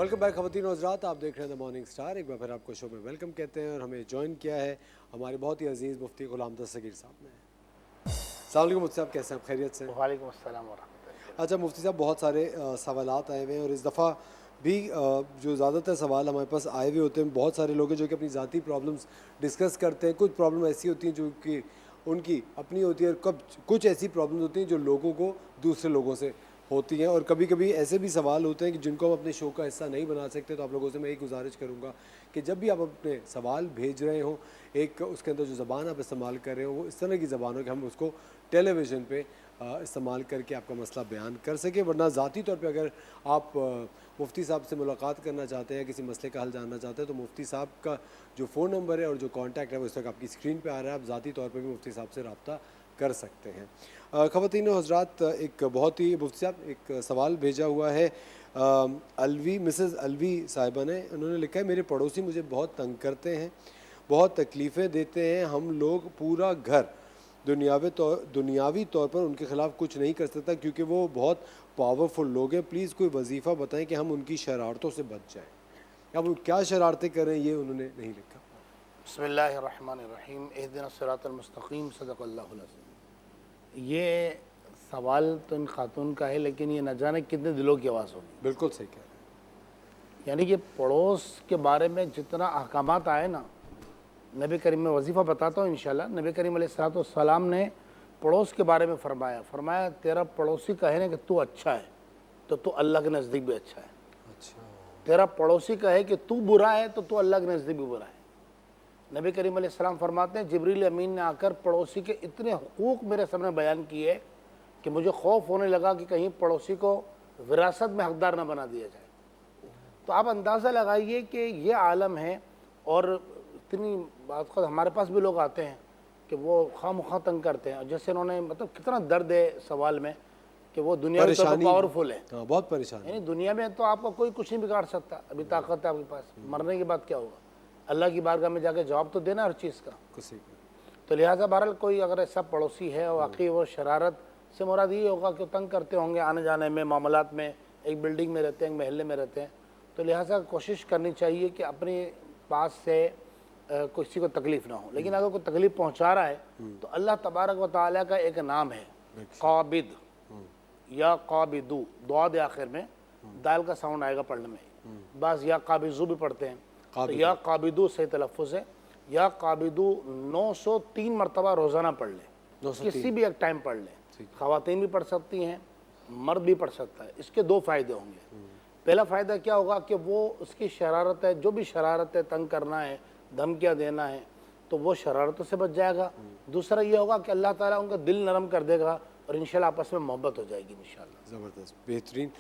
Welcome back ख़वातीन और हज़रात, आप देख रहे हैं द मॉर्निंग स्टार। एक बार फिर आपको शो में वेलकम कहते हैं और हमें ज्वाइन किया है हमारे बहुत ही अजीज़ मुफ्ती ग़ुलाम दस्तगीर साहब ने। अस्सलाम वालेकुम मुफ्ती साहब, कैसे हैं आप? खैरियत से? वालेकुम अस्सलाम वरहमतुल्लाह। अच्छा मुफ्ती साहब, बहुत सारे सवालात आए हुए हैं और इस दफ़ा भी जो ज़्यादातर सवाल हमारे पास आए हुए होते हैं, बहुत सारे लोग हैं जो कि अपनी ज़ाती प्रॉब्लम्स डिस्कस करते हैं। कुछ प्रॉब्लम ऐसी होती हैं जो कि उनकी अपनी होती है और कुछ ऐसी प्रॉब्लम्स होती हैं जो लोगों को दूसरे लोगों से होती हैं। और कभी कभी ऐसे भी सवाल होते हैं कि जिनको हम अपने शो का हिस्सा नहीं बना सकते। तो आप लोगों से मैं एक गुजारिश करूंगा कि जब भी आप अपने सवाल भेज रहे हो, एक उसके अंदर जो ज़बान आप इस्तेमाल कर रहे हो वो इस तरह की ज़बान हो कि हम उसको टेलीविज़न पे इस्तेमाल करके आपका मसला बयान कर सकें। वरना ज़ाती तौर पे अगर आप मुफ्ती साहब से मुलाकात करना चाहते हैं, किसी मसले का हल जानना चाहते हैं, तो मुफ्ती साहब का जो फ़ोन नंबर है और जो कॉन्टैक्ट है वो इस वक्त आपकी स्क्रीन पे आ रहा है। आप ज़ाती तौर पे भी मुफ्ती साहब से रब्ता कर सकते हैं। ख़वातीन और हज़रात, एक बहुत ही मुफ्ती साहब एक सवाल भेजा हुआ है अलवी, मिसेज़ अलवी साहिबा ने। उन्होंने लिखा है, मेरे पड़ोसी मुझे बहुत तंग करते हैं, बहुत तकलीफ़ें देते हैं। हम लोग पूरा घर दुनियावी तौर पर उनके ख़िलाफ़ कुछ नहीं कर सकता क्योंकि वो बहुत पावरफुल लोग हैं। प्लीज़ कोई वजीफ़ा बताएं कि हम उनकी शरारतों से बच जाएं। अब वो क्या शरारतें कर रहे हैं ये उन्होंने नहीं लिखा। बिस्मिल्लाहिर्रहमानिर्रहीम, इहदिनस सिरातल मुस्तक़ीम, सदक़ल्लाहुल अज़ीम। ये सवाल तो इन खातून का है, लेकिन ये न जाने कितने दिलों की आवाज़ होगी। बिल्कुल सही कह रहे हैं। यानी कि पड़ोस के बारे में जितना अहकामात आए ना, नबी करीम में वजीफ़ा बताता हूँ इंशाल्लाह। नबी करीम अलैहिस्सलाम ने पड़ोस के बारे में फरमाया तेरा पड़ोसी कहे ना कि तू अच्छा है तो तू अल्लाह के नज़दीक भी अच्छा है। अच्छा, तेरा पड़ोसी कहे कि तू बुरा है तो तू अल्लाह के नज़दीक भी बुरा है। नबी करीम अलैहिस्सलाम फरमाते हैं, जिब्रील अमीन ने आकर पड़ोसी के इतने हुकूक मेरे सामने बयान किए कि मुझे खौफ होने लगा कि कहीं पड़ोसी को विरासत में हकदार न बना दिया जाए। तो आप अंदाज़ा लगाइए कि ये आलम है। और इतनी बात का हमारे पास भी लोग आते हैं कि वो खामखा तंग करते हैं। और जैसे उन्होंने मतलब कितना दर्द है सवाल में कि वो दुनियावी तौर पर पावरफुल है। हाँ, बहुत परेशान यानी दुनिया में तो आपका कोई कुछ नहीं बिगाड़ सकता। अभी ताकत है आपके पास, मरने के बाद क्या होगा? अल्लाह की बारगाह में जाके जवाब तो देना हर चीज़ का। तो लिहाजा बहरहाल कोई अगर ऐसा पड़ोसी है और वाकई वो शरारत से मुराद ये होगा कि तंग करते होंगे आने जाने में, मामलात में, एक बिल्डिंग में रहते हैं, एक महल्ले में रहते हैं, तो लिहाजा कोशिश करनी चाहिए कि अपने पास से किसी को तकलीफ़ ना हो। लेकिन अगर कोई तकलीफ़ पहुँचा रहा है तो अल्लाह तबारक व तआला का एक नाम है क़ाबिद या क़ाबिदू, दुआद आखिर में दाल का साउंड आएगा पढ़ने में। बस या क़ाबिज़ू भी पढ़ते हैं, तो या क़ाबिदू सही तलफ़्फ़ुज़ है। या क़ाबिदू 903 मरतबा रोज़ाना पढ़ लें, किसी भी एक टाइम पढ़ लें। ख़वातीन भी पढ़ सकती हैं, मर्द भी पढ़ सकता है। इसके दो फ़ायदे होंगे। पहला फ़ायदा क्या होगा कि वो उसकी शरारत है, जो भी शरारत है, तंग करना है, धमकियाँ देना है, तो वो शरारतों से बच जाएगा। दूसरा ये होगा कि अल्लाह ताला उनका दिल नरम कर देगा और इंशाल्लाह आपस में मोहब्बत हो जाएगी इंशाल्लाह। ज़बरदस्त, बेहतरीन।